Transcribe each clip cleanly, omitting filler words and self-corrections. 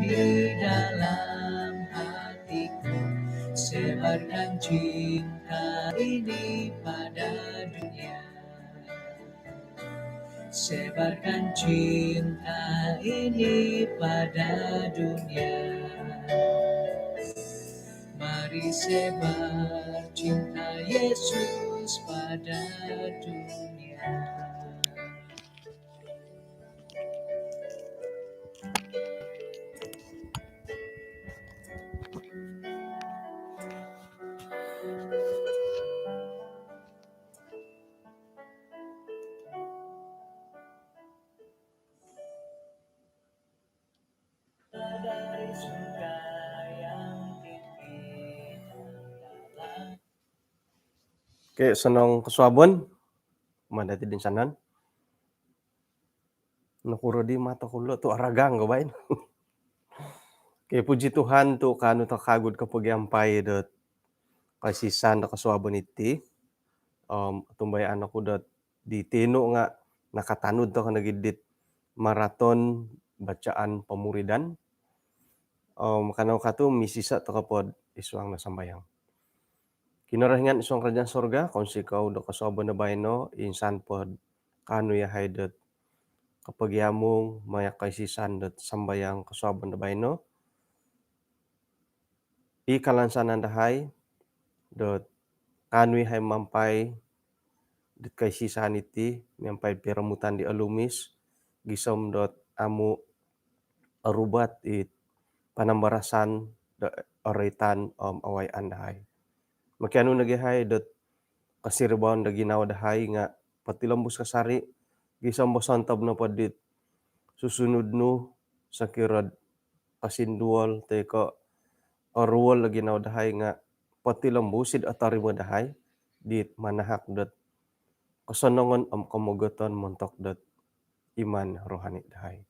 di dalam hatiku. Sebarkan cinta ini pada dunia. Sebarkan cinta ini pada dunia. Mari sebar cinta Yesus pada dunia. Dari surga yang tinggi dalam. Oke, senang kesuabon madati din sanan. Nakuro di mata kulo tu aragang gabain. Oke, puji Tuhan tu kanu takagud kapag ampai dot kasisan da kasuabon iti. Tumbay anak ko dot di tino nga nakatanud to kanagidit maraton bacaan pemuridan. Kanaw katu misisa to kapod isuang nasambayang. Kinarahingan isuang kerajaan sorga, kung sikaw do kasuabon na bayno, insan pod kanu ya haydot kapag yamong mayak kaisisan dot sambayang kasuabon na bayno, ikalansanan dahay dot kanu hay mampay dit kaisisan iti mampay piramutan di alumis gisom dot amu arubat it panambarasan da oritan away andahay. Makiano nagihay dot kasirbaon da ginawa dahay nga patilambos kasari gisam bosantab na padit susunod no sa kirad kasindual teka aruwal lagi ginawa dahay nga patilambusid atari mo dahay dit manahak dot kasanangan kamugotan montok dot iman rohani dahay.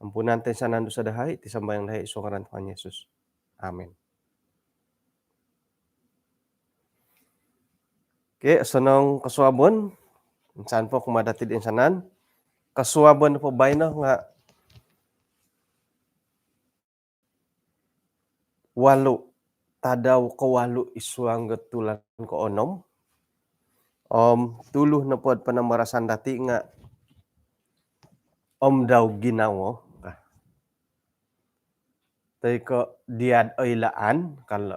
Ampunan tayo sa nando sa dahay, iti sambayang dahay iso karan Tuhan Yesus. Amen. Okay, sanang kasuabon, saan po kumadatid insanan? Kasuabon po bayno nga walo, tadaw kawalo isuang gatulan ko onom. Tuluh na po at panamarasan dati nga daw ginawo. Tay ko diad ay laan kala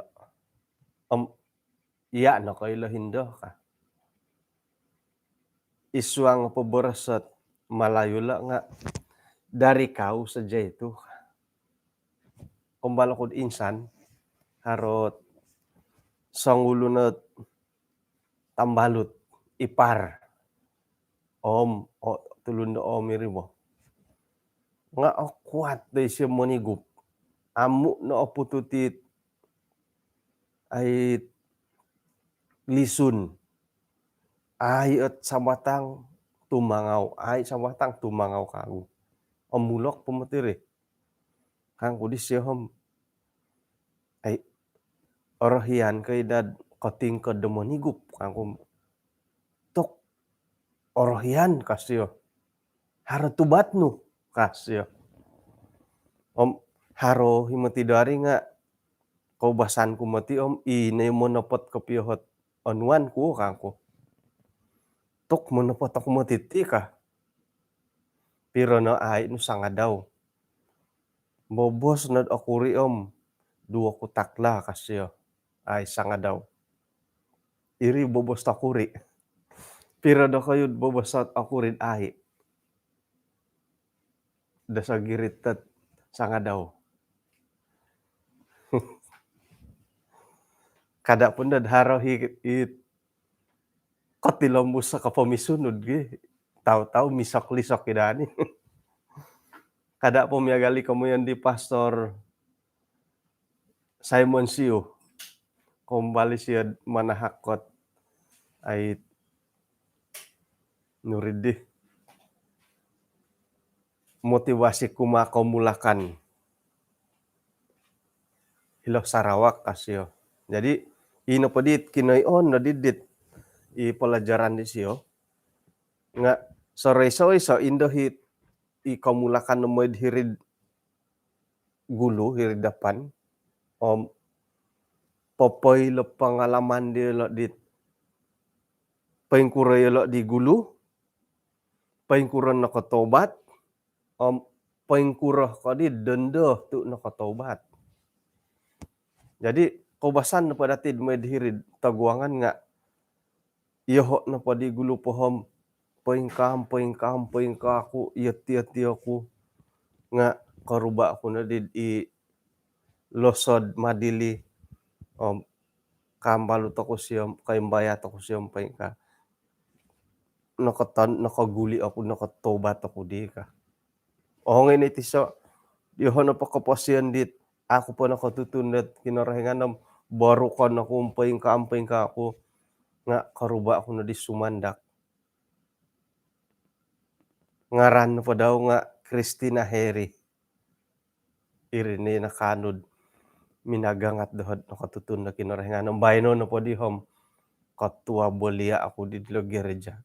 iya na ko hindo ka. Isuang paborasat malayo la nga dari kau saja itu. Kumbala ko insan harot sangulo na tambalut ipar tulun na miri mo. Nga kuat day siya manigup. Amu na pututit ay lisun. Ay at sabatang tumangaw. Ay sabatang tumangaw kagu. Mulok pumatiri. Kang kudis siya ay orahian kay dad kating ka demonigup. Kang tok orahian kasyo. Haratubat no kasyo. Haro himatidari nga kaubasan ko mati inay mo napot kapiyot anuan ko kanko. Tok mo napot ako matiti ka. Pero na ay no sanga daw. Bobos na akuri dua ko takla kasyo. Ay sanga daw. Iri bobos takuri. Pero na kayo bobos at akurin ay. Dasa girit at sanga daw. Kada pun dadharaw hit katilombus sa kapamisunod gi. Taw-taw misok-lisok kidani. Kada po miyagali kamo yan di Pastor Simon Siu. Kumbali siya manahakot ay nuridi. Motivasi kumakamulakan. Hilo Sarawak kasyo. Jadi ino pa dit kinoyon na didit ipalajaran di siyo. Nga soray-soray so indohit ikamulakan na mo hirid gulu hiridapan, om popoi lo pengalaman dia lo di paingkura lo di gulu, paingkura nakatobat, om paingkura kadi denda tu nakatobat. Jadi kobasan pada tid may dihirid taguangan nga iyoho na padi gulu pohom paingka aku iati aku nga karuba ako na did i losod madili om kambalut ako siyam kaimbayat ako siyam paingka nakaguli ako nakatobat ako di ka. O ngayon iti so iyoho na pakapasiyan dit ako pa nakatutunat kinarahingan baru ka na kung paingka ako nga karuba ako na di sumandak. Ngaran na pa daw nga Christina Heri. Irini nakanod minagangat dohod nakatutun na kinarahingan bayno na po di hom katua bolia ako di gereja.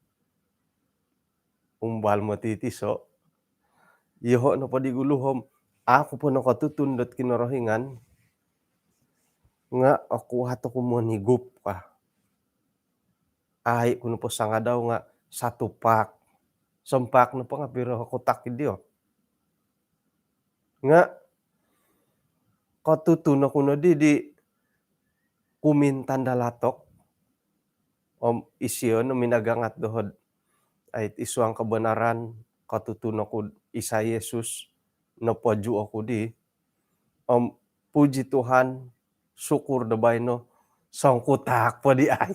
Umbal matitiso iho na pa di guluhom ako po nakatutundot kinarahingan nga ako hato ko manigup ka. Ay kuno po sanga daw nga satu pak. Sampak na pa nga pero ako takid dio. Nga katutun ako na di kumintan dalatok om isyon no minagangat dohod ay isuang kebenaran katutun ako isa Yesus napaju ako di om puji Tuhan syukur da bayno sangkutak pa di ay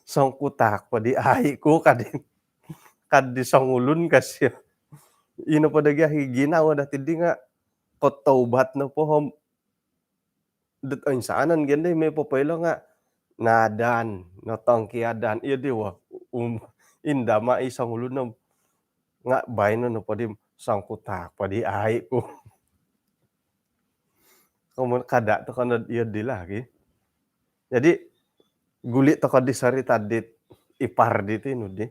sangkutak pa di ay ko kaddi sangulun kasi ino pa dagya higinawa dati di nga kataubat na po hom det insaanan genday may papaylo nga nadan natangkiadan iya di wa inda maisang ulun na nga bayno no padim sangkutak pa di ay ko. Kumun kada to kanod iya di lagi. Jadi guli to kadi sarita dit ipar diti no di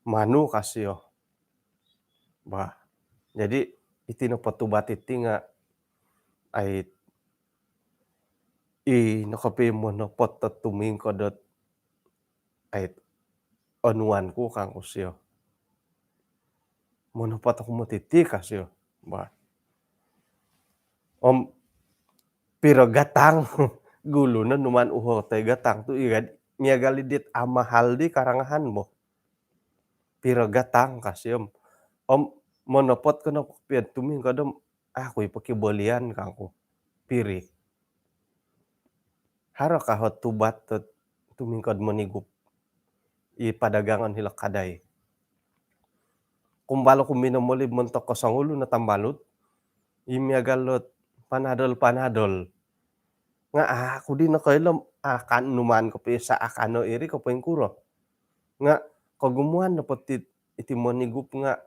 manu kasyo bah. Jadi iti no patubat iti nga ay nakapimo no pot tumingkodot ay anuan ko kang usyo. Mono pat ako matiti kasyo bah. Om pero gatang gulo na numan uho tay gatang tu igad niagali dit amahal di karangahan mo. Pero gatang kasyo om monopot ko na piad tumingkodom ako'y pakibolian kangko piri. Haro kahot tubat tot tumingkod manigup ipadagangan hila kaday. Kumbalo ko minamolib montok ko sangulo na tambalot imiagalot panadol. Nga ako di na kailam akan numan ko pa sa akano iri ko paingkuro. Nga kagumuhan na pati iti manigup nga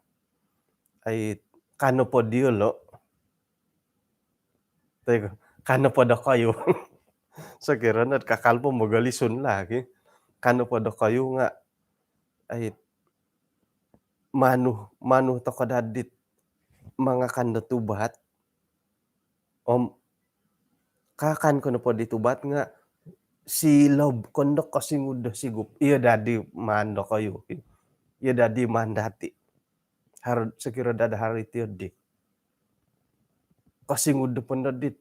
ay kano po diolo. Teko, kano po da kayo. Sa kiranad kakalpo magalison lagi. Kano po da kayo nga ay manu to kadadit mga kanda tubat om kakan ko na po ditubat nga silob kondok kasingud da sigup iya dadi mando kayo iya dadi mandati har sekira dada hari tiyo kasingud da pandadit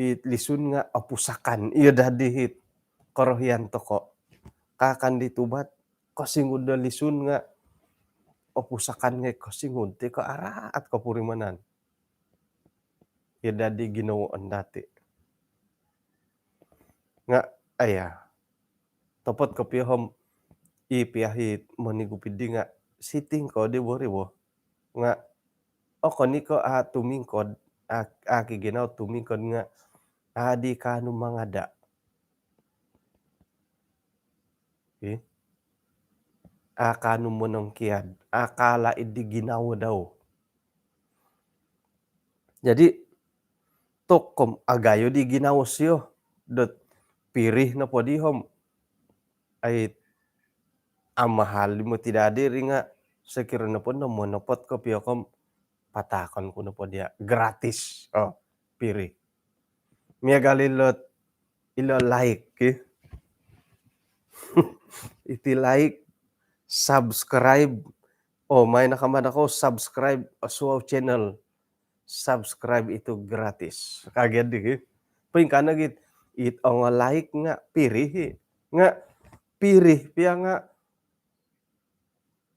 it lisun nga apusakan iya dadi hit korohian toko kakan ditubat kasingud da lisun nga opusakan nga kasingud ti kaaraat kapurimanan. Iya dadi ginawaan dati. Nga aya topot kapihom ipiyahit manigupid di nga siting ko di ribo nga kani ko tumingkod aki ginaw tumingkod nga adi kano mangada. Okay? Akano mo ng kiyad akala idi ginawa daw. Jadi tokom agayo di ginawa siyo dot pirih na po di hom ay amahal mo tidadi ri nga sekira na po na monopot ko piyo kom patakon kuno po dia, gratis, oh, pirih. Miagalilot ilo like, iti like, subscribe, oh, may nakaman ako, subscribe suaw channel, subscribe itu gratis. Kaget di, pingkana git, nga like nga pirih, nga pirih piya nga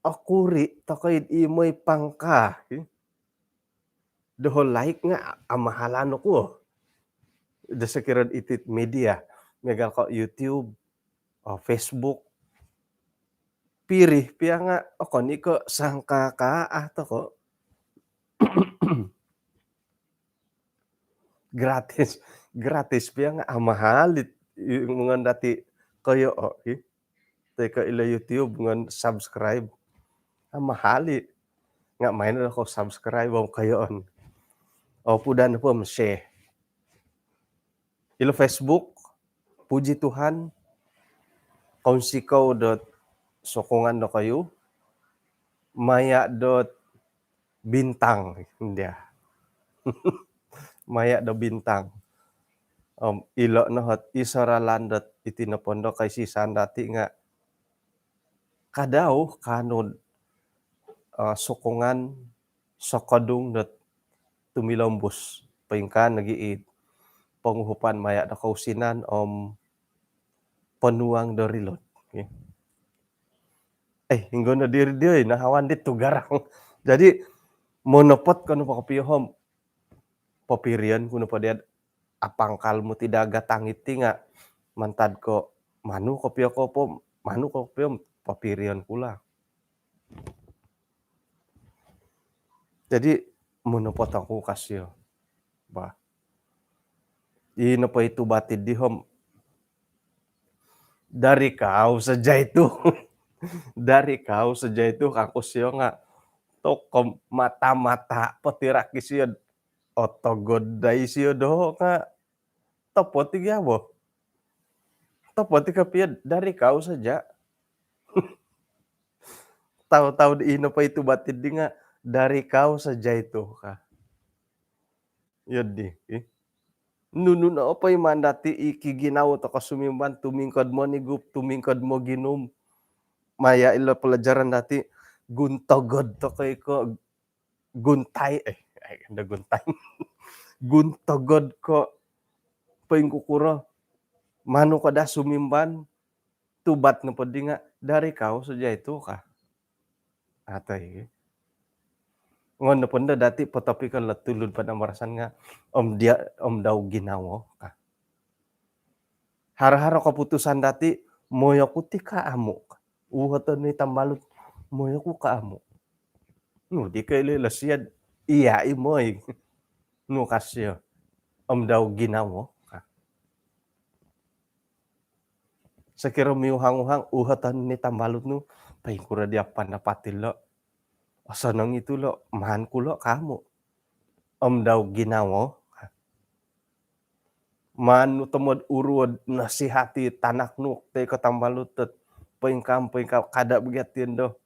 akuri takayid imoy pangka, doho like nga amahalano ko. Da sakiran iti media, megal ko YouTube, o Facebook, pirih piya nga okon iko sangkakaah to ko. Gratis, gratis piya nga amahalit ngan dati kayo teka ila YouTube ngan subscribe, amahali nga main ako subscribe kayoon. O pudan po share. Ilo Facebook, puji Tuhan, sokongan do kayo, maya dot bintang, hindi maya do bintang. Ilo nohot isaralan dot itinapondo kay sisan dati nga kadaw kanod sokongan sokadung dot tumilombos paingkan nagiit panguhupan maya da kausinan panuang do rilot. Hinggo na diri nahawan dit tugarang. Jadi monopot kanu pakapihom papirian kuno pa diad apangkal mo ti dagat tangit ti nga mantad ko manu kopyo ko po manu kopyo papirian kula. Jadi monopot aku kasyo ba. Ino pa itu batid dihom dari kau saja itu. Dari kau saja itu kako siyo nga tokom mata-mata patirak siyo otogoday siyo do nga topot ti gyabo. Topot ti kapiyad dari kau saja. Tahu-tahu ino pa itu batid di nga dari kau saja itu ka. Yun di. Nunu na opay mandati ikiginaw to kasumimban tumingkod mo ni gup tumingkod mo ginum. Maya ilo pelajaran dati guntogod to kay ko guntay ganda guntay. Guntogod ko paing kukuro mano kada sumimban tubat na podi nga dari kau saja itu ka. Atay. Ngon na ponda dati patopikal tulod pa na marasan nga om daw ginawo ka. Hara-hara kaputusan dati moyo ko ti kaamo. Uhoton ni tambalot moyo ko kaamo. No di kay lilasyad iya imoy. No kasyo om daw ginawo ka. Sa kiramiuhang-uhang uhoton ni tambalot no paing kura di apan napatil lo. Asa nang itu lo, mahan ko lo kamo. Om daw ginawo. Manu temod urod nasihati tanak nuk te katambalutet paingkam kada begitin do.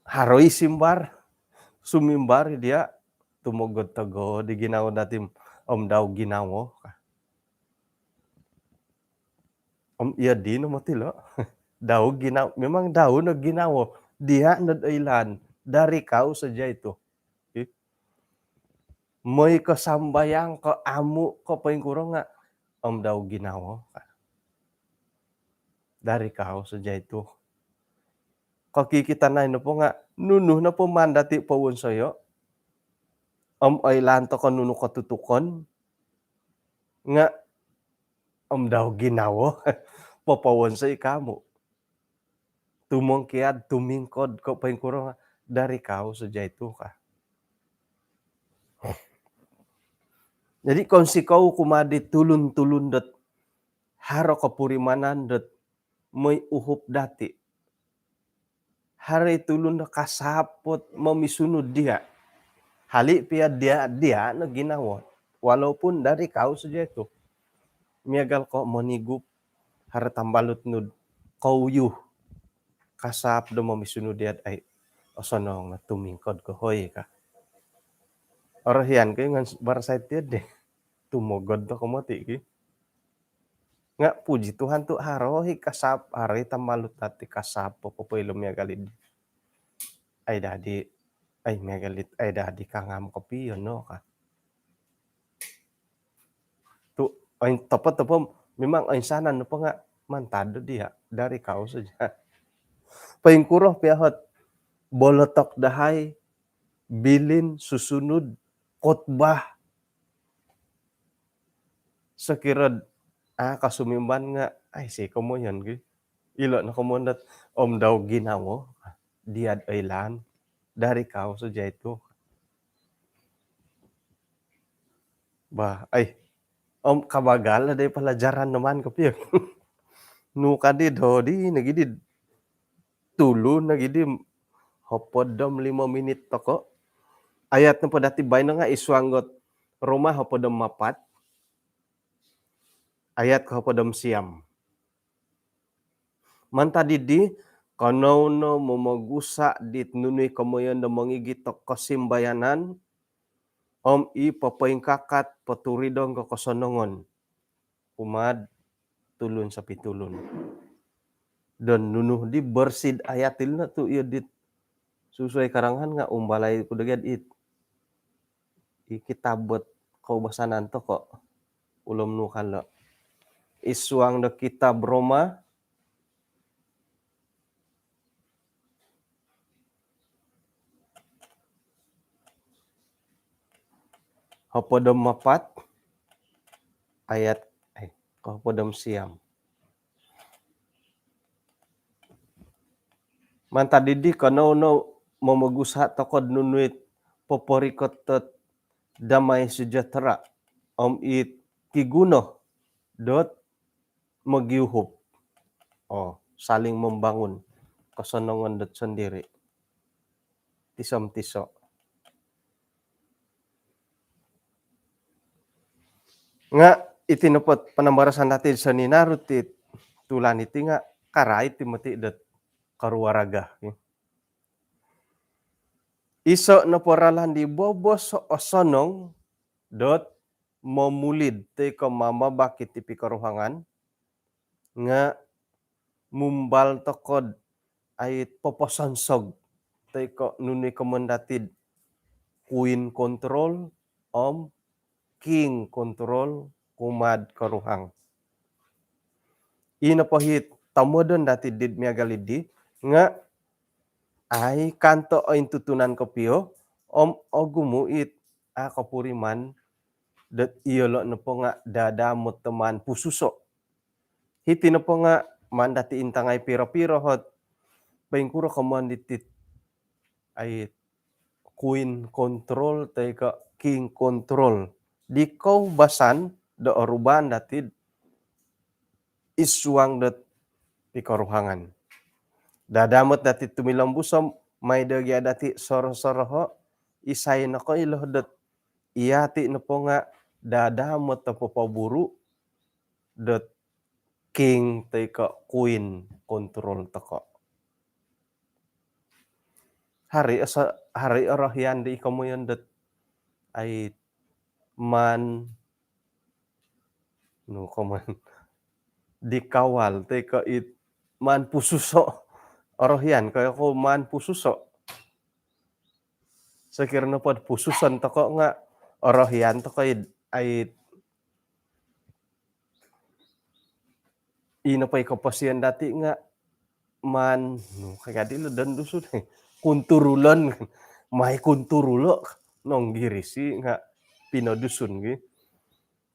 Haroi simbar, sumimbar dia tumogod tago di ginawo datim om daw ginawo. Om iya di no matilo. Daw ginaw, memang daw na ginawo, diha nadailan, dari kau saja itu. May kasambayang ka amo ko paing kurang nga, om daw ginawo. Dari kau saja itu. Kakikita na ino po nga, nuno na po mandati pawon sayo, om ay lanto ka nuno katutukon, nga, om daw ginawo, papawon sa ikamo. Tumongkiad, tumingkod ko paing kurang dari kau saja itu ka. Jadi kung sikaw kumadi tulun-tulun dot haro kapurimanan dot may uhup dati. Hari tulun na kasapot mamisunod diha. Hali piya dia na ginawa. Walaupun dari kau saja itu. Miagal ko manigup haratambalot nud kauyuh kasap do mamisunod diha ay osonong na tumingkod ko hoy ka. Orohian ko ngan barsait deh tumogod to komoti ki. Nga puji Tuhan tu harohi kasap hari tamalut tati kasap popoilom ya galid. Ay dadi ay megalit ay dadi kangam kopi no ka. Tu ay tepat tepom memang ay sana no pa nga mantado dia dari kau saja. Paing kuroh piahot bolotok dahay bilin susunod khotbah sekirad kasumimban nga ay si komo yan gi. Ilo na komondat om daw ginawo diad ailan dari kau saja itu. Bah ay om kabagal ada pelajaran naman kapiyo. Nu kadid hodi nagidid tulo nagidi hopodom 5 menit toko. Ayat na po dati bay na nga iswanggot Roma hopodom 4. Ayat ko hopodom 9. Manta didi kanono momogusa dit nunui komoyon na mangigitok kasimbayanan om i papaingkakat paturidong kakosonongon. Umad tulun sa pitulun. Dan nunuh di bersid ayatil na tu iya dit susuai karangan nga umbalay kudagad it. Ikitabot kaubasanan to ko ulom nu kala. Iswang da kitab Roma hopodom 4 ayat hopodom 9. Manta didi kanono momogusa tokod nunuit poporikot damai sejahtera om it kiguno dot magiuhop. Saling membangun kasonongan dot sendiri. Tisom-tiso. Nga itinupot panambarasan natin sa ninarutit tulan iti nga karait timati dot karuaraga. Iso na poralan di bobos osonong dot momulid te ko mamabakit ti pikaruhangan nga mumbal tokod ay poposansog te ko nunui komandatid queen control om king control kumad karuhang. Ina pahit tamodon dati did miagalidi nga ay kanto o intutunan kopiyo om ogumuit kapuriman dat iyolo na po nga dadamot teman pususo. Hiti na po nga man dati intangay piro-piro hot paingkuro kamanditit ay queen control tay ka king control. Di ko basan da oruban datid iswang dat pikaruhangan. Dadamot dati tumilambusom may dagya dati soro-soroho isay na ko iloh dat iyati na po nga dadamot na papaburu dat king tay ka queen control tako. Hari orahyan di ikaw mo yun dat ay man no kaman dikawal tay ka it man pususo orahyan kaya ko man pususo sakir na pod pususan tako nga orahyan to kay ay ina pay kapasiyan dati nga man no kaya dilo dan dusod kunturulan may kunturulo nong girisi nga pinodusun gi.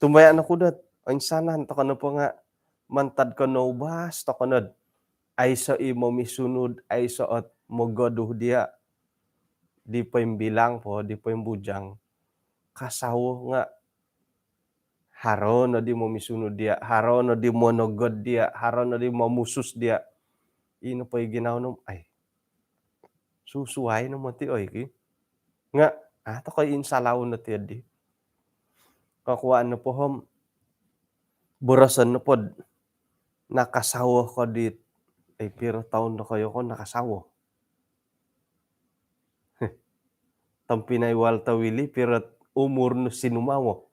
Tumbayan ako dat insanan to kano po nga mantad ko no bas to kanod ay sa imo misunod ay saot mogoduh dia di pa bilang po di pa bujang kasawo nga haron na di mo misunod dia haron na di mo nogod dia haron na di mo musus dia ino pa ginaw ay susuway no mati oy ki nga ato kay insalaw na ti di kakuan na po hom burasan na pod nakasawo ko dit ay pero taon na kayo ko nakasawo tampinai waltawili piret umur nu sinumawo.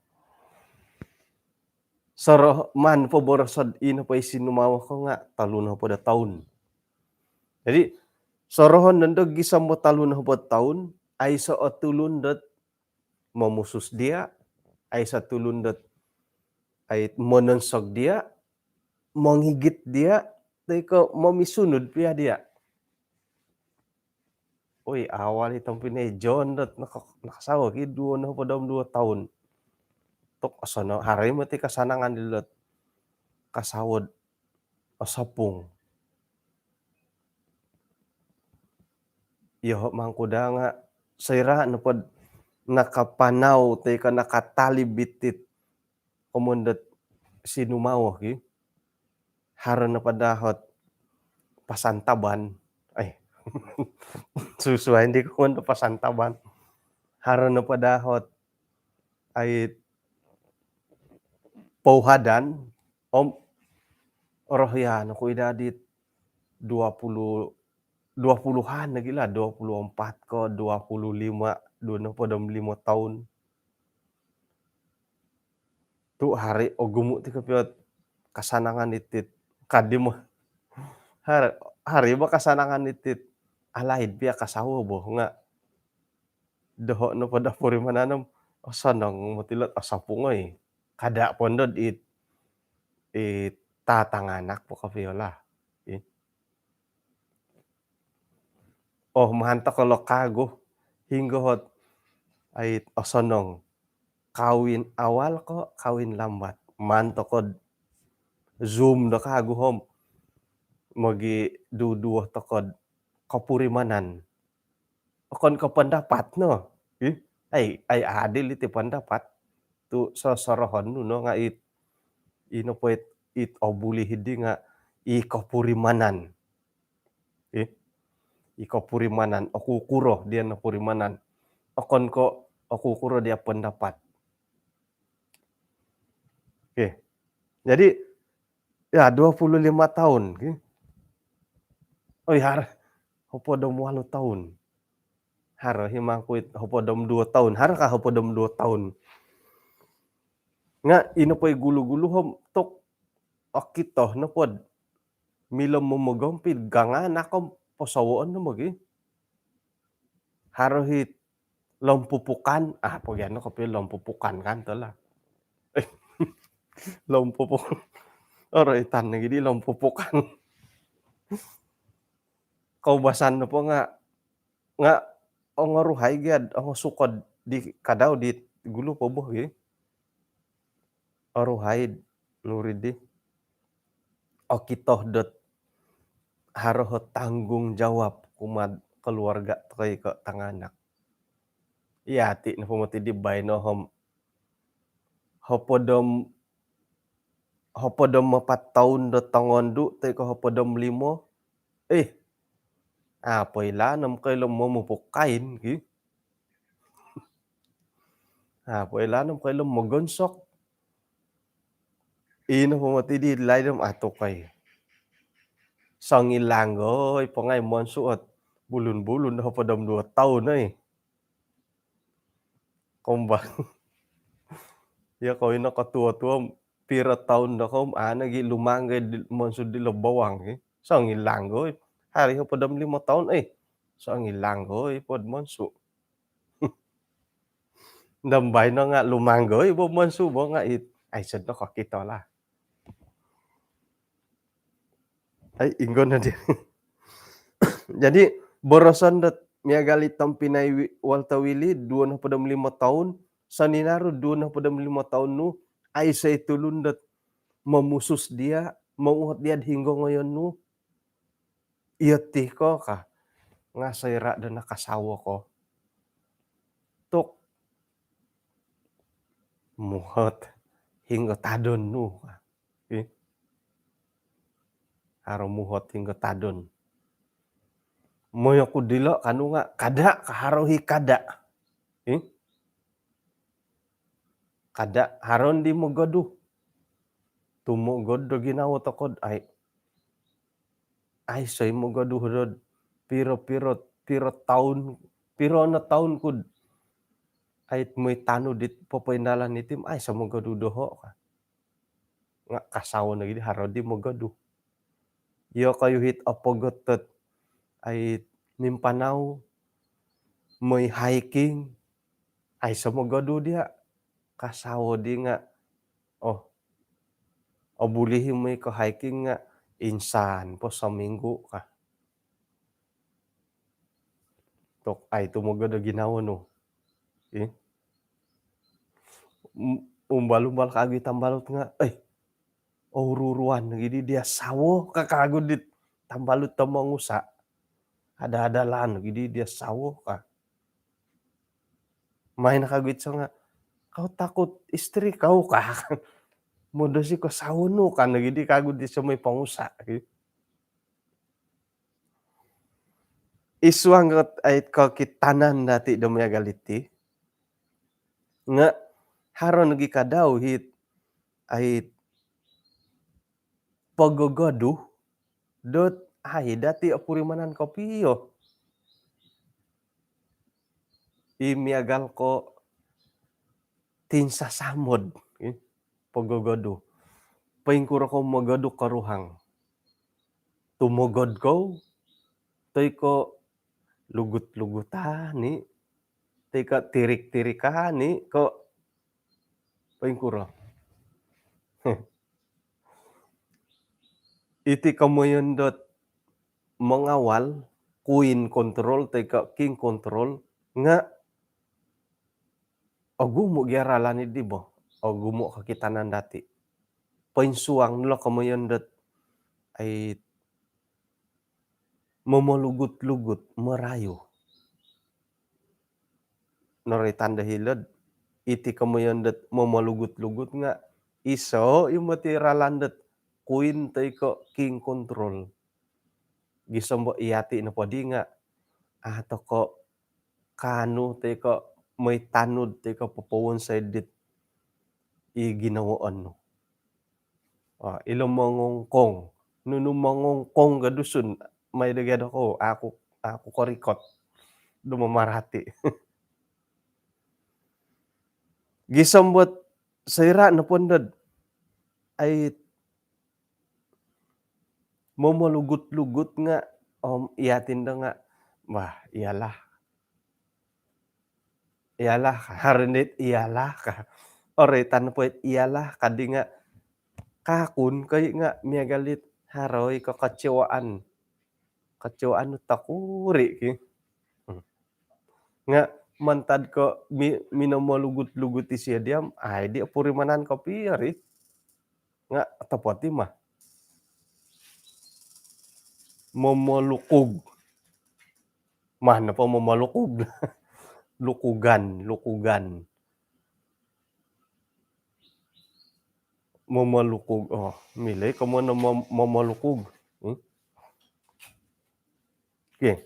Soroh man po borosod ino pa isinumawo ko nga taluna po da taon. Jadi sorohon nandog gisam mo taluna po taon ay sa otulundot mamusus dia ay sa tulundot ay mononsog dia manghigit dia tay ko mamisunod piya dia. Uy, awal itong pinedyon dot nakasawa ki 2 taon. Tok asono haray mo ti kasanangan dilot kasawod o sapong. Iyo mangkuda nga sayra no pod nakapanaw tay ka nakatali bitit kumundot sinumawo ki haro na padahot pasantaban ay susuay hindi ko man pasantaban haro na padahot ay pauhadan om orohyan ko idadit 20 20-an na gila 24 ko 25 doon po 5 taon. Tu hari o gumo ti kapiyot kasanangan itit kadi mo hari ba kasanangan itit alaid biya kasawa bo nga doho no pada puri mananam sanang matilot asapungay kada pondod tatanganak po kapiyola. Oh mahanta ko lokago hinggohot ay osonong kawin awal ko kawin lambat manto kod zoom da kago hom magi duduo tokod kapurimanan kon ko pendapat no ay adil iti pendapat tu sosorohon no nga ino po obuli hidi nga ikapurimanan ikapurimanan o kukuro dia na purimanan okon ko o kukuro dia pendapat. Jadi ya 25 tahun oy har hopodom 8 tahun har himangkuit hopodom 2 tahun har ka hopodom 2 tahun nga ino poy gulu-gulu hom tok okito no pod milom momogompid ganga nakom posawoon no magi harohit lompupukan pogyano kapi lompupukan kan tola lompupukan oroy tan na gidi lompupukan kaubasan no po nga ang aruhay gyud ang sukod di kadaw di gulo po boh aruhay lurid di okitoh dot haroh tanggung jawab kumad keluarga kay ka tanganak. Iyati na pumati di bayno hopodom 4 taon dot tangondu tay ko hopodom 5 apoy lanam kay lumomupukain apoy lanam kay lumogonsok ino pumati di laydom atukay sangilanggoy pangay monsuot bulun-bulun hopodom 2 taon kumbang ya ko ino katua-tua pira taon na kom nagi lumanggay monsud di lobawang sangilanggoy hari hopodom 5 taon sangilanggoy pod monsu dambay na nga lumanggoy bo monsu bo nga ay sad no kakita la ay inggon na di. Jadi borosan dat miagali tampinay waltawili 25 taon saninaro 25 taon no ay say tulundat mamusus dia mauhat dia hinggo ngayon no iyati ko ka nga sayra da nakasawa ko tok muhat hinggo tadon no haro muhat hinggo tadon moyo kudilo kanu nga kada kaharohi kada kada haron di mogodu tumugod do ginawa tokod ay say mogodu hodod piro taon piro na taon kud ait moy dit popоинdalan itim ay samogaduh doho ka, nga kasaw na gid harodi mogaduh. Iyo kayuhit apogotot ait mimpanaw moy hiking, ay samogaduh dia, kasaw di nga, oh, bolehin moy ka-hiking nga insan po sa minggu ka. Tok ay tumogaduh ginawa no, eh, umbal-umbal kaagid tambalot nga, ay ururuan gidi dia sawo kakagod dit tambalut teu mangusa, ada-adalan gidi dia sawo ka. Main kagit sa nga, "Kau takut istri kau kah?" Modosi ko sawono kan gidi kagud di sa may pangusa, iswanget ait kakitanan dati dumayagaliti, nga haron lagi kadaw hit ait pagagaduh dot ay dati apurimanan kopiyo, imiagal ko tinsasamod, pagagaduh. Paingkura ko magaduh karuhang, tumugod ko, toy ko lugut-lugutani, toy ka tirik-tirikani ko paingkura. Iti kamuyundot mangawal, queen control toy ka king control, nga agumo gi aralan idi boh, agumo kakitanan dati. Painsuang nulo kamuyundot ay mamolugut-lugut, marayo. Noray tanda hilad, iti kamuyundot mamalugut-lugut nga iso yu mo ti ralandet queen toy ko king control. Gisumbo iyati na podi nga, ato ko kano toy ko may tanod toy ko popowon saydit iginawaon no. Ilumangongkong, no lumangongkong gaduson maidagad ako ako korikot dumamarati. Gisambot sayra napundad ay mamalugut-lugut nga, iyatin da nga, "Wah, iyalah iyalah harenit iyalah ka." Oray tan poit iyalah kadi nga kakun kay nga miagalit haroy kakecewaan, kecewaan nu takuri nga mantad ko minamalugut-lugut ti siya diam, ay di apurimanan kopiyo ri, nga tapoti mah mamalukog, mahna pa mamalukog, lukugan, lukugan. Mamalukog, milay ka man na mamalukog, ke.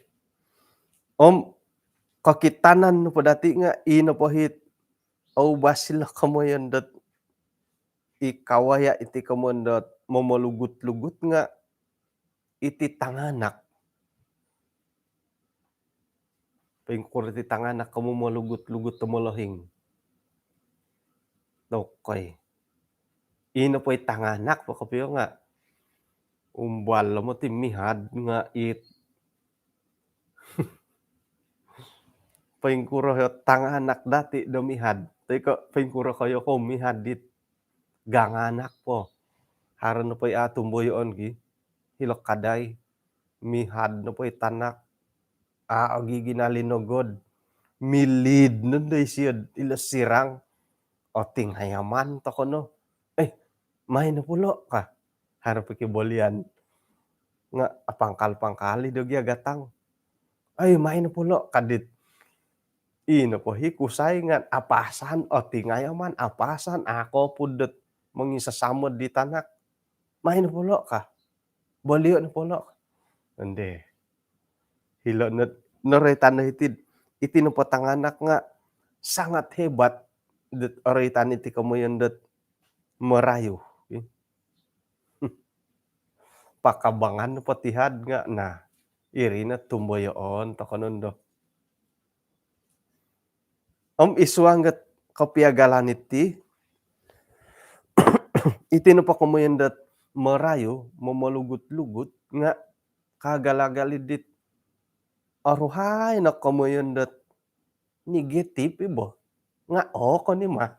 Kakitanan no pa dati nga inapahit au basil kamayandot ikawaya iti kamandot mamalugut-lugut nga iti tanganak. Paingkura ti tanganak ka mamalugut-lugut ta malahing. Okey, inapay tanganak pakapiyo nga umbal mo ti mihad nga paingkura tanganak dati dumihad, toy ka paingkura kayo ko mihad dit ganganak po. Haran na pa'y tumboyon gi hilok kaday, mihad na pa'y tanak, agi ginalinogod, milid nun day siyad ila sirang, o tinghayaman ta kuno, "Ay maay napulo ka," harap ikibolian nga apangkal-pangkali dagiti agatang, "Ay maay napulo," kadit inapahi kusay nga apasan o tinghayaman, apasan ako pudot mangisasamod di tanak, "Maay napulo ka, baliw napulo." Ende, hilo noray tanda iti napatanganak nga sangat hebat det oray tan iti kamuyundot marayo, pakabangan no patihad nga na iri na tumbayoon ta kanundo. Isuangget kapiagalan iti nu pakomoyendet merayu momolugut-lugut nga kagalagalidit aruhay na komoyendet negatif ibo, nga oko ni mah,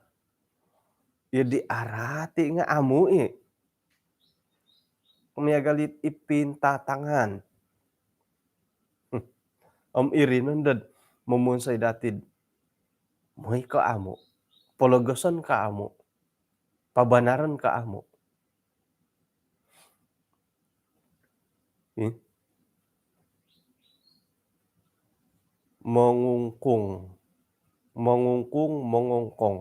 ya diarati nga amui, kumiagalit ipintatangan. Irinon dad mumunsay datid moy ka amo, pologoson ka amo, pabanaran ka amo. Hmm, mongungkung, mongungkung, mongongkong.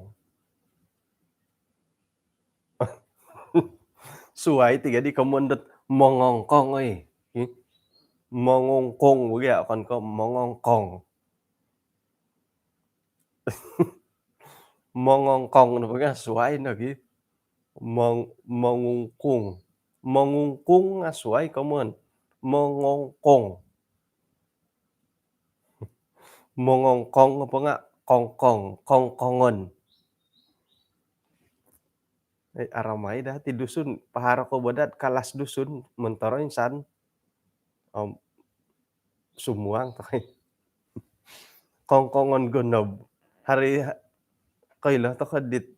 Suway ti gadi kamondet mongongkong oy, mongongkong bagia akan ko mongongkong. Mongongkong na baga suway lagi, mongungkung. Mongungkung nga suway kamon, mongongkong. Mongongkong apa nga kongkong, kongkongon. Aramai dah ti dusun, pahara ko badat kalas dusun, mentoro insan, sumuang toy. Kongkongon gonob, hari kailah to kadit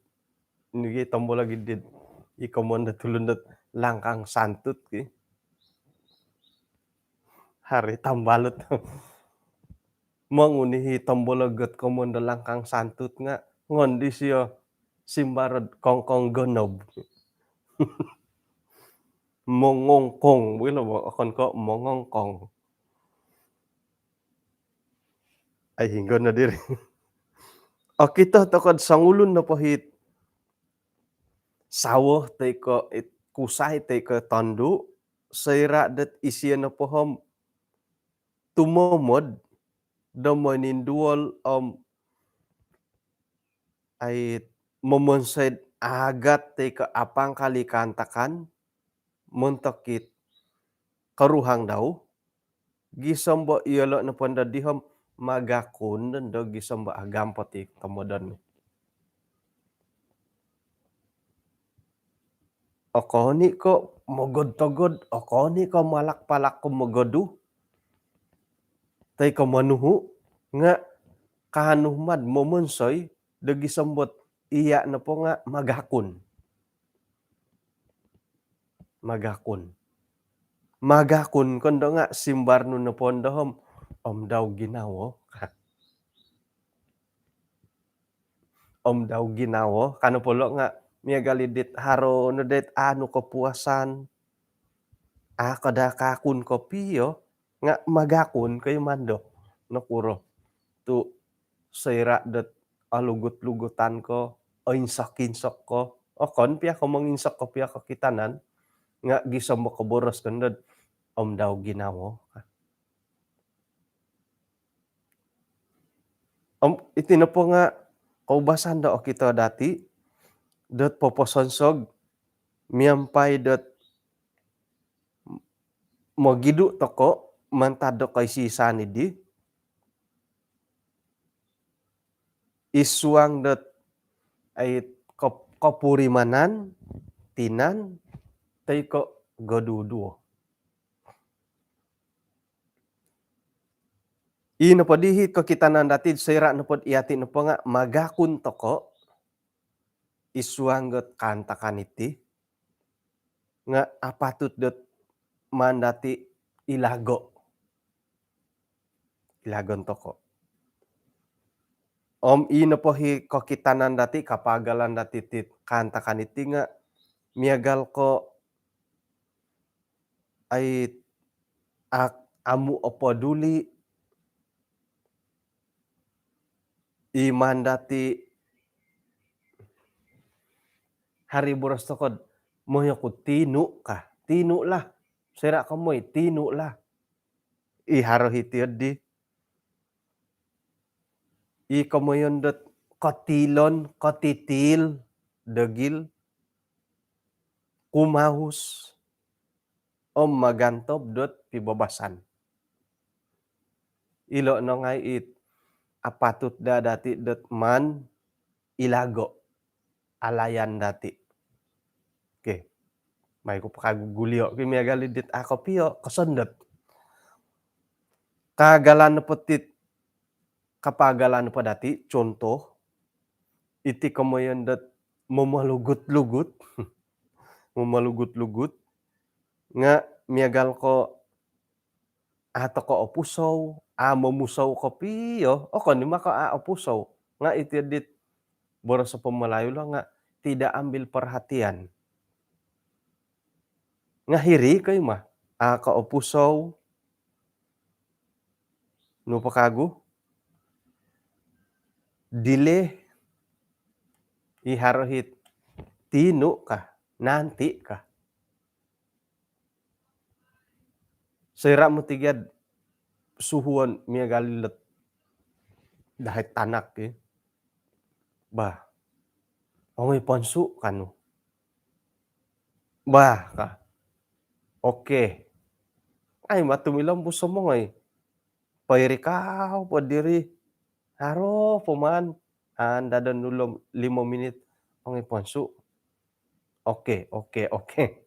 nigi tombo lagi dit ikomon da tulundet langkang santut ki. Hari tambalut mangunihi tombo leget komon da langkang santut nga ngondi siya simbarad kongkong gonob. Mongongkong wila mo akon ko mongongkong. Ay hinggon na diri. O kita tokod sangulon na pahit sawah tay ko kusay tay ko tandu, sayra dat isian na pohom tumomod da manindual ay momonsed agat tay ka apang kali kantakan montakit karuhang daw gisamba iala na pandadiham magakon da gisamba agam pati kamodan. Okoni ko mogod-togod, okoni ko malak-palak ko mogodu, tay ka manuhu nga kahanuhmad momonsoy da gisambot iya na po nga magakon. Magakon. Magakon kondo nga simbar no na pondahom daw ginawo. Daw ginawo kano polo nga miagalidit haro no det anu kapuasan. Kada kakun kopiyo nga magakon kayo mando nakuro tu sayra dat alugot-lugotan ko o insok-insok ko. Okon piya ko manginsok ko piya ka kitanan nga gisamba ka boros kandad daw ginawo. Iti na po nga kaubasan da o kita dati dat poposonsog miampay dat magidu toko mantado kay sisani di isuang dat ay kapurimanan tinan tay ko gaduduo. Ino padihit ko kitanan dati sayra na pod iati na po nga magakun toko isuangget kantakan iti nga apatut dat mandati ilago. Ilagon toko. Ino po ko kitanan dati kapagalan dati tit kantakan iti nga miagal ko ay amu opo duli imandati hari boros tokod moy ko tinu ka, tinu lah. Sayra ka moy tinu lah. Iharo hitiad di. Kamoyondet katilon, katitil, dagil, kumahus, magantob dot pibabasan. Ilo no ngay apatutda dati det man ilago alayan dati. Oke, mai ku pakagugulyo ki miagali dit akopio kasendet. Kagalan petit kapagalan pa dati contoh, iti kamoyan det mamalugut-lugut, mamalugut-lugut nga miagal ko ato ko opusow, mamusaw ko piyo, okon ni maka opusow nga iti dit boros sa pamalayo lang nga tidak ambil perhatian. Nga hiri kayo kaupusaw no pakagu dili iharohit tino ka, nanti ka. Sira mo tigad suhuan miagali let dahit tanak bah, ongay pansu kano. Bah ka, oke. Ay matumilang buso mo ngay. Pairikaw po diri. Haro puman. Dadan dulom 5 menit. Ongay pansu. Oke, oke, oke.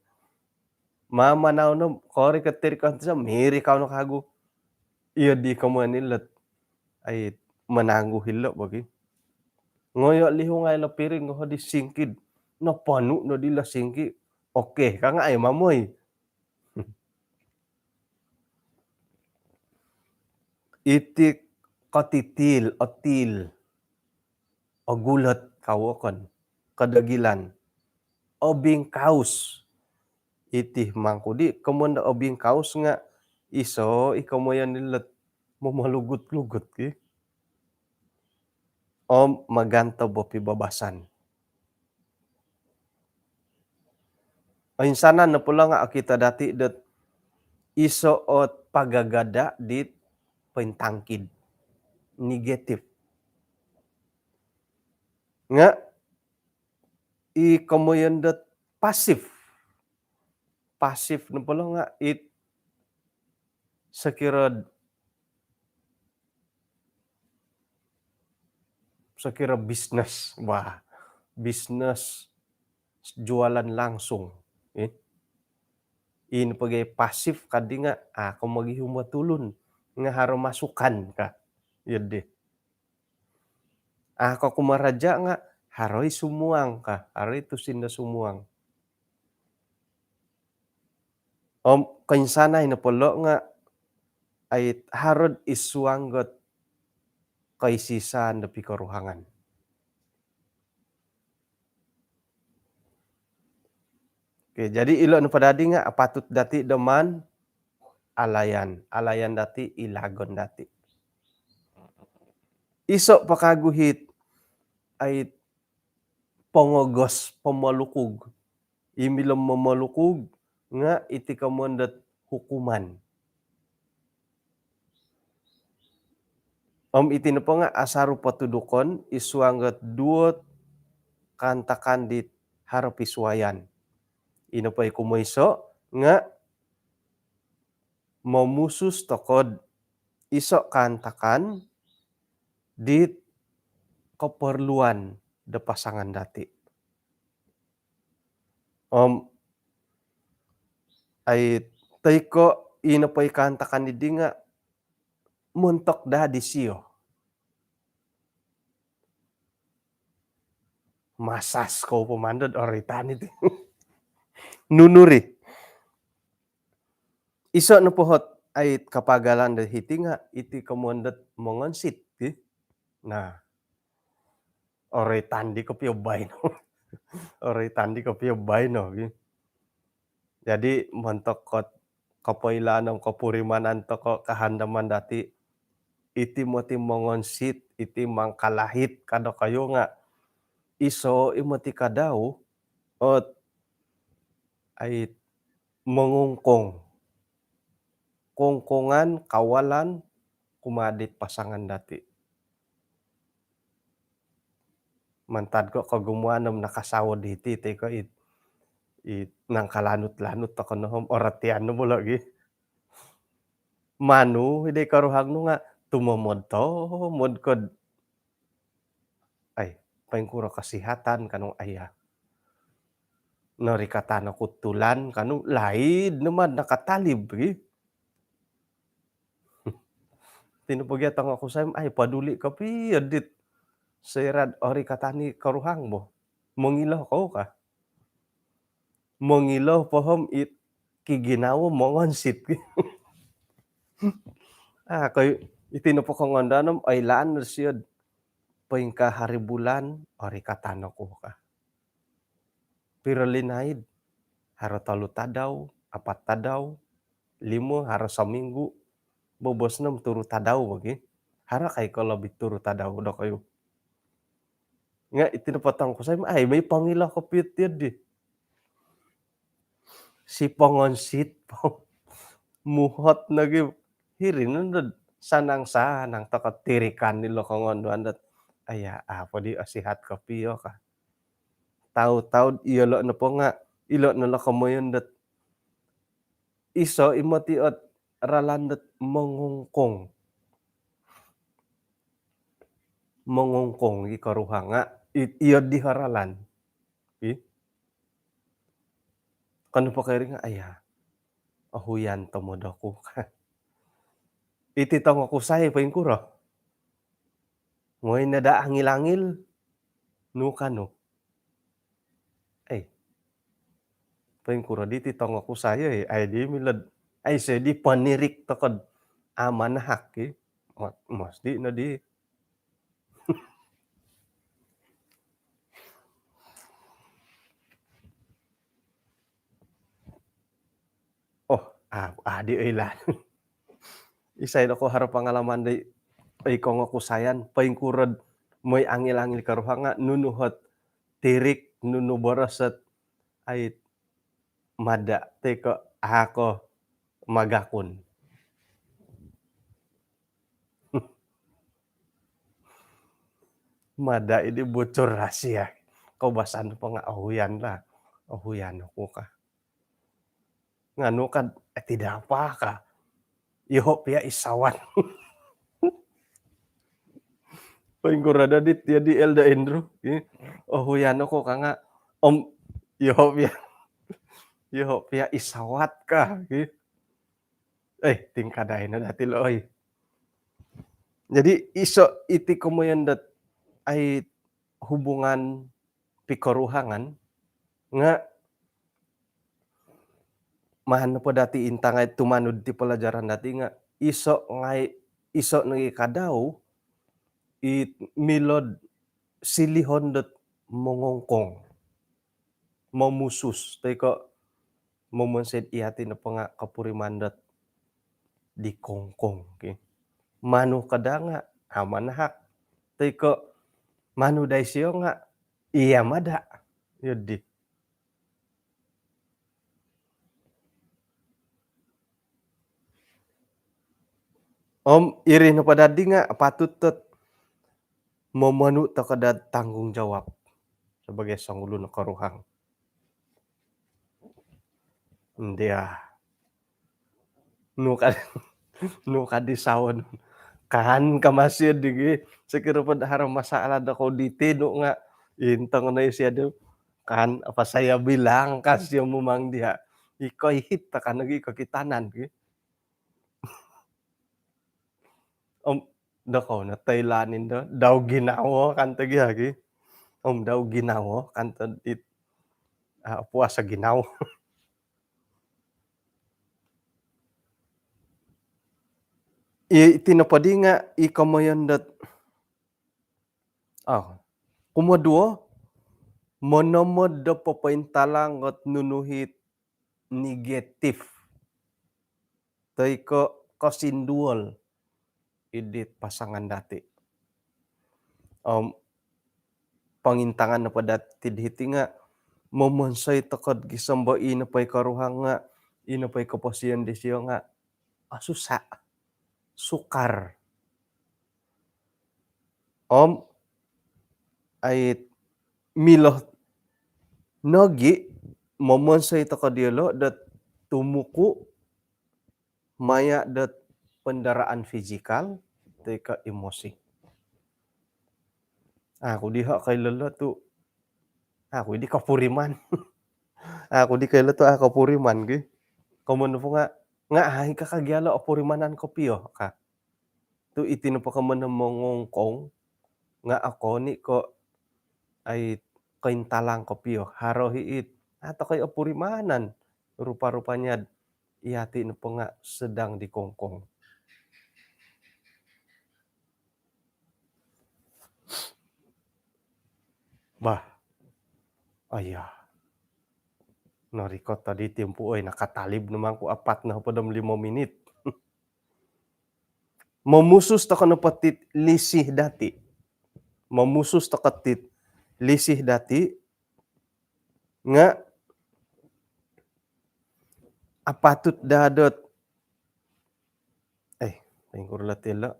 Mamanaw no, kori katiri kansa, mirikaw no kago. Iya di kamanilat ay mananggo hilo bagi. Ngoyo liho ngay lapiring ngo di singkid. No panu no di la singki. Oke, ka nga ay mamoy. Itik katitil o til o gulat kawokon kadagilan o bingkaus iti mangkudi kemun o bingkaus nga iso ikamoyan nilet mamalugut-lugut o maganto bopi babasan. O insanan na pula nga kita dati det iso ot pagagada dit pentangkid negatif nga ikamoyan det pasif na pala nga sakira bisnes bisnes jualan langsung ini pagay pasif kadi nga kung maghihumatulon nga haro masukan ka yun ako kumaraja nga haroy sumuang ka haroy tusin na sumuang kainsanay na polo nga ay harod isuanggot kaisisan da pikaruhangan. Oke, jadi ilo nu padadi nga patut dati deman alayan dati ilagon dati. Iso pakaguhit ay pangogos pamalukog. Imilam mamalukog nga iti kamondat hukuman. Iti na po nga asaru patudukon isuanggat duot kantakandit harapiswayan. Ino pa ikumoiso nga mamusus tokod iso kantakan dit keperluan da pasangan dati. Ay tayko ino pa ikantakan di nga muntok da di siyo. Masas ko pumandod oritan iti. Nunuri. Iso na pohot ay kapagalan da hiti nga iti kamondat mongonsit. Nah, oritan di kapiyabay no. Oritan di kapiyabay no. Jadi montok kot kapailanong kapurimanan to ko kahandaman dati iti moti mongonsit iti mangkalahit kado kayo nga iso imoti kadaw ot ay mengungkong kongkongan kawalan kumadit pasangan dati. Mantad ko kagumuanom nakasawod iti ko nang kalanut-lanut ako nohom oratian no mo lagi. Manu hindi karuhag no nga tumomod kod ay paling kuro kasihatan kanu aya. Narikatan aku tulan kanu lain naman nakatalib gi. Tinupugyat ako sa ay paduli ka pi adit sayrad ori katani karuhang mo. Mangilaw ko ka. Mangilaw pohom it kiginawa mongonsit. Kay itinupokongondonam ay laan na siyod paing ka hari bulan ori katana ko ka. Pero linaid haro 3 tadaw, 4 tadaw, 5 haro saminggu, bobosna turu tadaw bagi. Hara kay kalabih turu tadaw da kayo. Nga itinupotang ko sa ay may pangilaw ka pitid di. Si pangonsit po muhot na gi hirin nandad sanang-sanang takatirikan ni lokongondoan dat aya apo di asihat ka piyo ka. Taud-taud iyolo na po nga ilo na lokomoyon dat iso imo ti ot ralandet mongongkong. Mongongkong i karuhang nga iyo di haralan. Kanu pa kay nga aya ahuyan tomodaku ka. Iti tong ako say paing kuro. Ngoy nada angil-angil no kano. Ay paing kuro di ti tong ako sayo ay di milad ay say di panirik to kod amanahak mas di na di. Oh, adi ay lan. Isay na ko harap pangalaman day ay kong ako sayan paing kurod moy angil-angil karuhang nga nunuhot tirik nunuborosat ay mada teko ako magakon. Mada ini bocor rahasia. Kaubasan pa nga ahuyan la. Ahuyan ako ka. Ngano kan tidak apa ka. Iho pia isawan. Paingkurada dit dia di Elda Endro. Ahuyan ako ka nga om iho pia isawat ka. Tingkadain na dati loy. Jadi iso iti kumayan dat ay hubungan pikaruhangan nga mahan po dati inta nga tumanud ti pelajaran dati nga iso nang ikadaw it milod silihon dat mongongkong mamusus teko momonsed iati na pa nga kapurimandat di kongkong manu kada nga amanahak teko manu day siyo nga iya mada yun di. Iri na padadi nga patut momonu to kada tanggung jawab sebagai sang ulo na karuhang. Hindi no kadisawon kan kamasid digi sekira pad harang masalah da ko diti no nga intang na siya do kan apa saya bilang kasih memang dia ikoy hit kan lagi kakitanan dako na taylanin daw ginawa kan tagi hagi daw ginawa kan it puasa ginaw. Tinapadi nga ikamayan dat kumadua monomod da papaintalang at nunuhit negatif tay ko kasindual idit pasangan dati. Pangintangan na pa dati diti nga momonsay takad gisamba inapay karuhang nga inapay kapasiyan di siya nga asusa sukar. Ay miloh nogi momonsay takadielo dat tumuku maya dat pendaraan fizikal teu emosi. Aku diha kailala tu, aku di kapuriman, aku di kaila tu kapuriman ge, komun po nga hai ka kagiala apurimanan kopio ka. Tu itino pa ka man mongongkong nga ako ni ko ay kaintalang kopio haro hiit, ato kay apurimanan, rupa-rupanya iyati no po nga sedang dikongkong. Bah, aya, narikot tadi tempo ay nakatalib naman ko 4 na padam 5 menit. Mamusus ta kana patit lisih dati, mamusus ta katit lisih dati, nga apatut dadot aing kurla tela.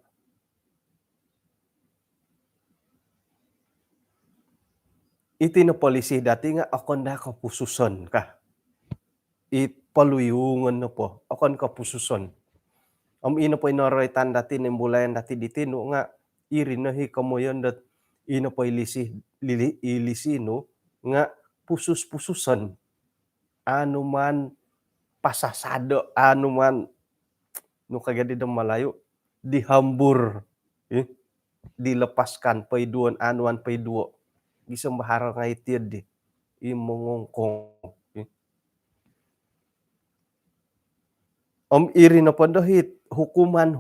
Iti no palisih dati nga akon da kapususon ka. Ipaluyungan na po, akon kapususon. Ino po inoroitan dati nimbulayan dati ditino nga iri na hikamoyan dat ino po ilisino nga pusus-pususan. Ano man pasasado, ano man no kagadi da malayo dihambur, dilepaskan paiduan anuan paiduo. Isang bahara nga itiad di imongongkong. Iri na pandahit hukuman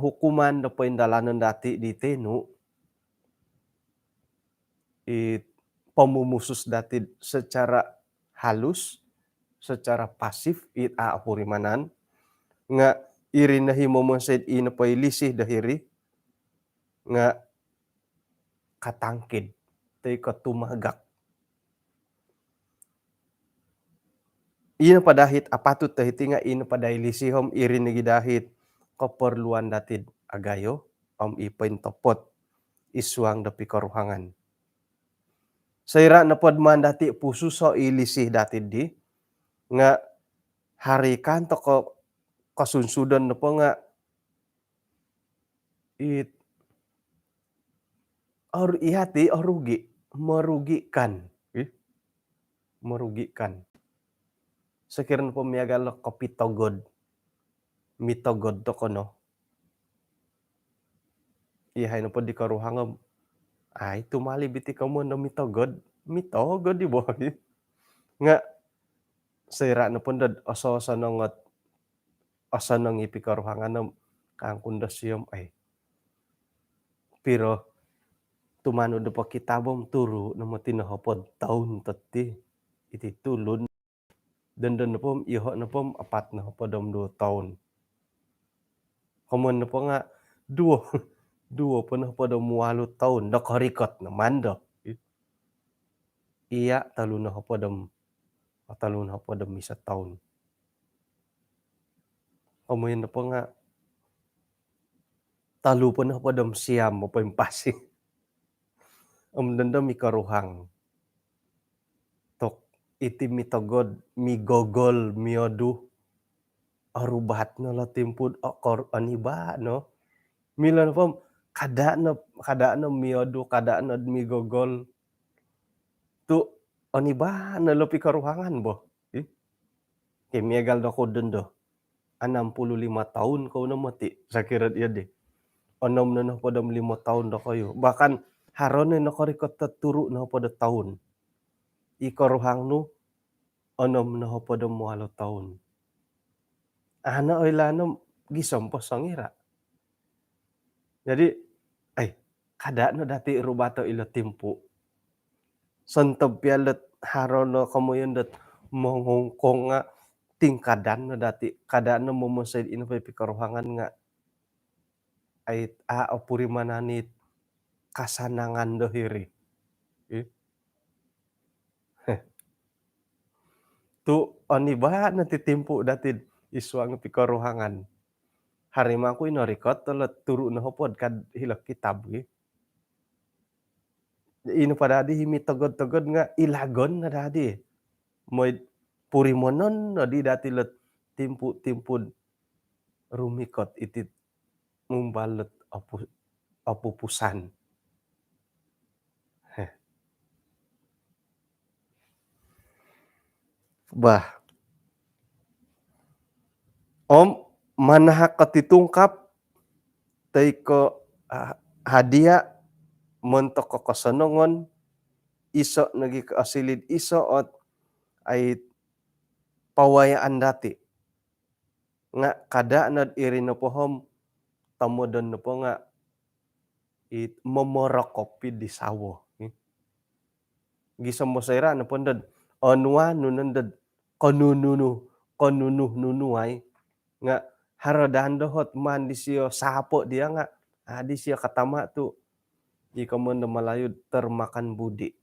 na paindalanan dati di teno, pamumusus dati secara halus, secara pasif aapurimanan, nga iri na himomosed ina pailisih dahiri, nga katangkid, tay katumagak. Ina padahit apatut tahiti nga ina padailisihom iri na gidahit kaperluan datid agayo, ipaintopot iswang da pikaruhangan. Saira na pod man dati pususo ilisih datid di, nga harikan to kasunsudan na po nga ihati rugi, merugikan, merugikan. Sakiran po miyagal kapitogod, mitogod to kono. Ihay na po di karuhangam, ay tumali biti kamo na mitogod di bo. Nga saira na po dad asa nangat asa nang ipikaruhangan nam kang kundasiyom ay. Pero tumano da pa kitabom turo na matinahapod taon tati iti tulod. Dandan na po iho na po 4 na padam 2 taon. Kaman na po nga duo pa na padam 8 taon nakarikot naman do. Iya talo na padam 1 taon. Kamoy na po nga talo pa na padam siyam mapaimpasi. Danda mikaruhang. Tok iti mitogod, migogol, miodu, arubat na latimpud aniba no. Mila na po kada na miodu, kada na migogol. Tu aniba na lo pikaruhangan bo. Miyagal na ko dando. 65 taon ko na mati. Sakirat iya di. 6 na padam 5 taon na kayo. Bahkan haron na nakarikot turo na pada taon. Ikaruhang no 6 na padam 8 taon. Ana oy lanam gisampos sangira. Jadi kada na dati rubato ilo timpo. Santab pialet haron na kamoyan dat mongongkong nga tingkadan na dati kada na momosaid ino pikaruhangan nga ay apurimananit kasanangan dahiri. Tu aniba natitimpo datid iswang pikaruhangan. Harima ko inarikot talat turo na hapod kad hilak kitab. Ino pa dadi himitogod-togod nga ilagon na dadi. Moy purimonon na di dati let timpu-timpud rumikot iti mumbalot o pupusan. Heh. Bah, om manaha katitungkap teu hadiah mentok kokosonongon iso nagi kaasilid iso ot ay pawayaan dati nga kada nad iri na pohom tamodon na po nga momorokopi di sawo. Gisa mo sayra na pondad onwa nunundad konununu konunuhnunuay nga haradahan dohot man di siyo sapo dia nga di siya katama tu ikaw mo na malayud termakan budi.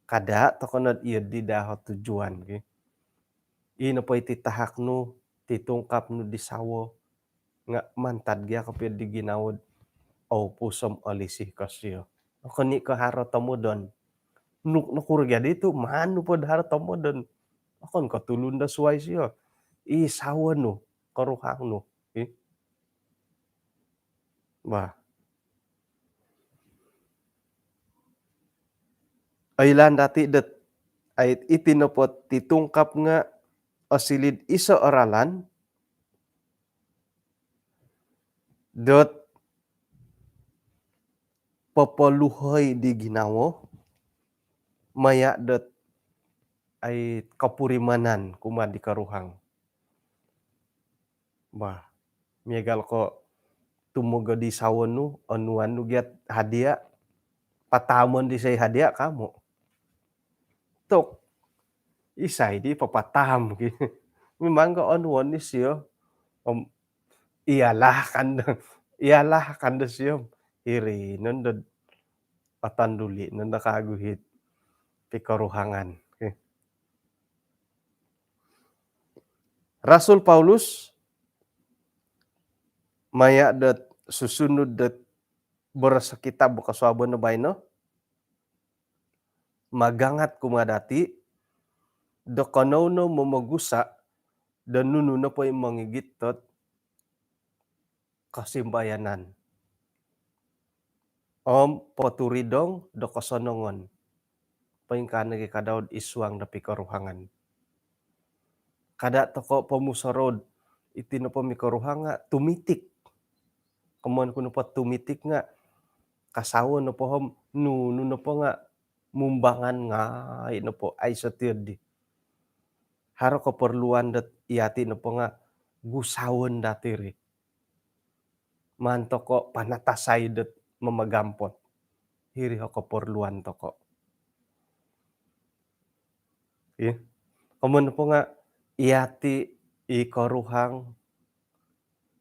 Kada tokonod iya di dahot tujuan. Ino po ititahak nu titungkap nu di sawo nga mantad gya kapit di ginawod o pusom alisih kasyo. Kani ka haro tamodon. Nakurga dito manu pod haro tamodon. Akon katulun da suway siyo. Sawo no karuhang no. Bah, aylan dati det ay itinopot titungkap nga asilid iso oralan dot popoluhoy di ginawo maya dot ay kapurimanan kuma di karuhang. Bah, miegal ko tumoga di sawon nu anuan nu giat hadiah patamon di say hadiah kamu. Tok isay di papatam memang ka anuan ni siyo iyalah kan iyalah kan siyo iri nundod patanduli nun nakaguhit ti karuhangan. Rasul Paulus maya dat susunod dat berasa kitab kaswabon na bayno magangat kumadati dokonono momogusa dan nunu na po yung mangigitot kasimbayanan. Om poturidong dokosonongon paingkan nagi kadaod iswang dapi karuhangan. Kada toko pemusarod itino po mikaruhanga tumitik. Kemuan kuno po tumitik nga kasawo no pohom nunu no po nga mumbangan nga ino po ay setiod di. Haro keperluan dat iati no po nga gusawon datiri. Man toko panatasay dat mamagampot. Hiri ho keperluan toko. Kemuan po nga iati ikaruhang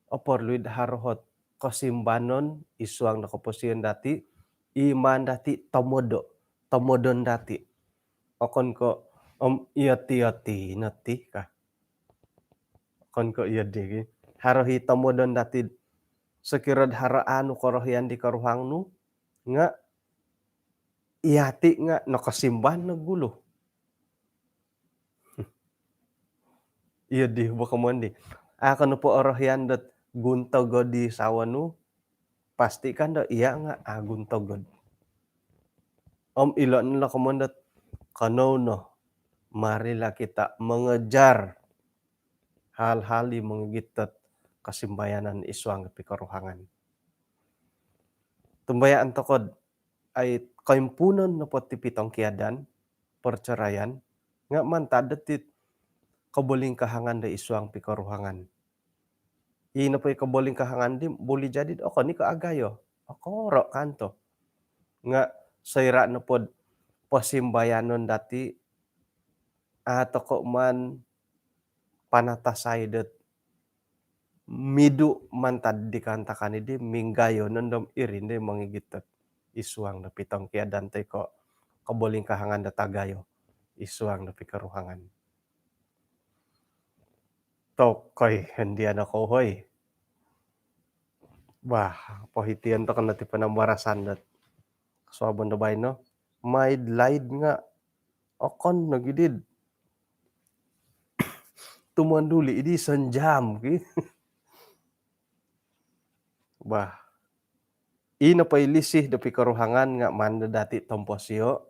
oporluid harohot kasimbanon iswang na kaposian dati iman dati tomodon dati okon ko iati nati ka kon ko iadi harohi tomodon dati sekirad hara anu korohian di karuhang nu nga iati nga nakasimban na gulo. Iadi bakamondi akan po orohian dat guntogod di sawanu pastikan do iya nga guntogod. Ilon la kamondat kanono marilah kita mengejar hal-hal yang mengigitat kasimbayanan iswang pi karuhangan. Tumbayaan tokod ay kaimpunon na po ti pitong kiadan perceraian nga mantadet ti kaboling kahangan da iswang pi karuhangan. Ino po kaboling kahangan di boleh jadi ni kaagayo. Okoro kanto. Nga sayra na pod pasimbayanon dati toko man panatasay det midu mantad di kantakan di minggayo nandom irin de mangigitat iswang na pitong kiadan tay ko kaboling kahangan da tagayo iswang na pikaruhangan. Tokoy hendian ako hoy. Bah, pohitian to kan ti panambarasan dat kaswabon da bayno. Maid laid nga okon nagidid. Tumanduli idi senjam ki. Bah, ino pa'y lisih da pikarohangan nga manda dati tompo sio,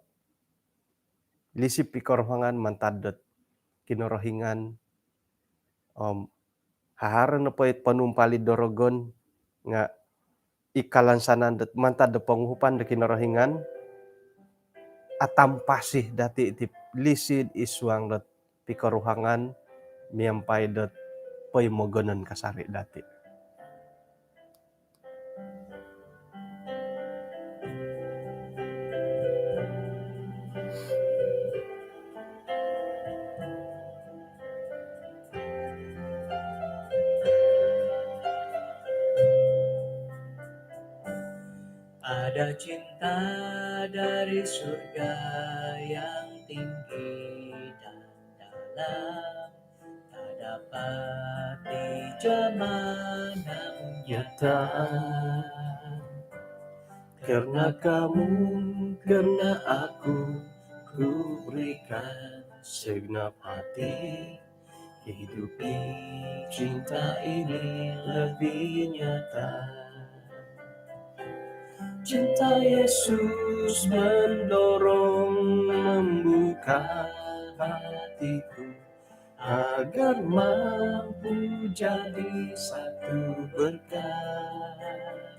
lisih pikarohangan mantaddet kinorohingan, hahara na pa'y panumpali dorogon nga ikalansanan det mantad da panguhupan da kinorohingan, atampasih dati iti lisid isuang det pikarohangan miampai det paimogonen kasari dati. Ada cinta dari surga yang tinggi dan dalam, tak dapat dijamah namun nyata. Karena kamu, karena aku, ku berikan segenap hati. Hidupi cinta ini lebih nyata. Cinta Yesus mendorong membuka hatiku agar mampu jadi satu berkat.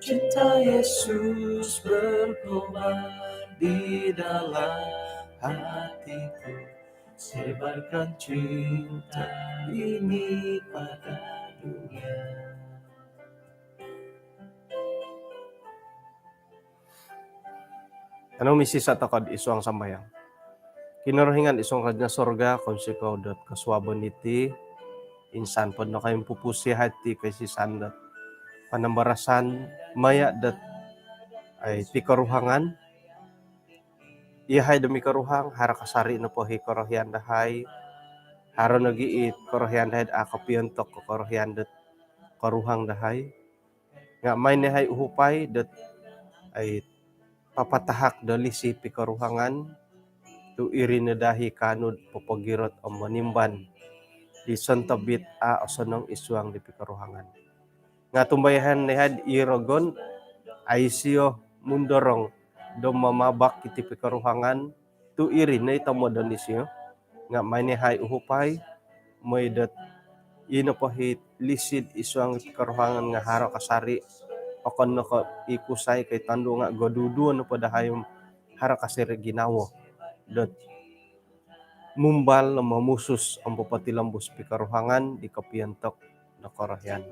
Cinta Yesus berkobar di dalam hatiku, sebarkan cinta ini pada dunia. Ano misi sa takod isuang sambayang. Kinorohingan isong radna sorga konsiko dot kaswabon iti insan pod no kayong pupusi hati kay si sandat panambarasan maya dat ay pikaruhangan iyahay demi karuhang hara kasari no po hikorohian dahay haro nagiit korohian dahay akapiontok ko korohian dat karuhang dahay nga may nehay uhupay dat ay papatahak dalisi pikaruhangan tu irinadahi kanud popogirot o manimban di santabit a osonong isuang di pikaruhangan. Nga tumbayahan nehad irogon ay siyo mundorong do mamabak iti pikaruhangan tu iri na itamo donisyo nga may nehay uhupay may dat inapahit lisid isuang pikaruhangan nga haro kasari okon no ko ikusay kay tando nga goduduan no padahayom hara kasiri ginawo dot mumbal na mamusus ang papatilambos pikaruhangan di kapiantok na korohyan.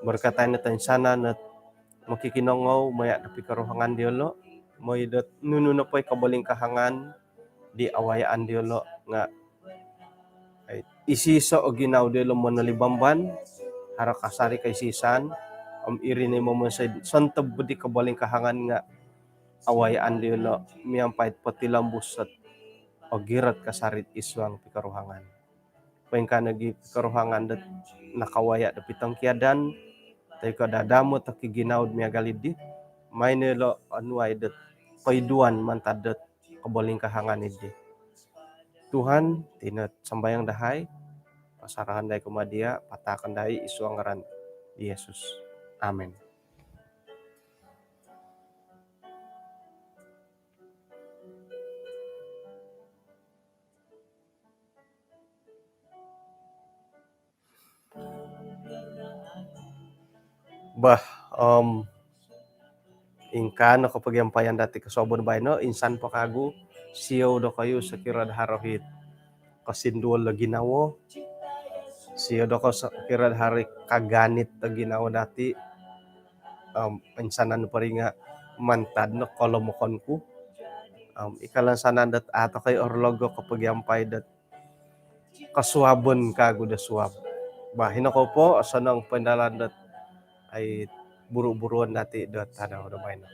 Berkatay na tayo sana na makikinongaw maya na pikaruhangan diolo may dot nuno na po'y kabaling kahangan di awayaan diolo nga ay isiso o ginaw diolo mo nalibamban hara kasari kay sisan irini mo mo sa santab di kabaling kahangan nga awayaan diolo miyampait patilambos at o girat kasarit iswang pikaruhangan. Paing ka nagi pikaruhangan dat nakawaya da pitang kiadan tayo ka dadamot at kiginaud miya galidi may nilo anuay dat paiduan mantadat kabaling kahangan idi. Tuhan tinat sambayang dahay pasarahan dahay kumadia patakan dahay iswang ngaran di Yesus. Amen. Bah, ingka no kapagyampayan dati kasobon bay no insan pa kagu siyo do kayo sa kirad harohit kasinduol la ginawo siyo do ko sa kirad hari kaganit na ginawo dati insanan pa rin nga mantad no kolomokon ku ikalansanan dat ato kay orlogo kapagyampay dat kasuabon kagu da suab bahin ako po asanang pandalan dat ay buru-buruan dati dat tanaw na bay no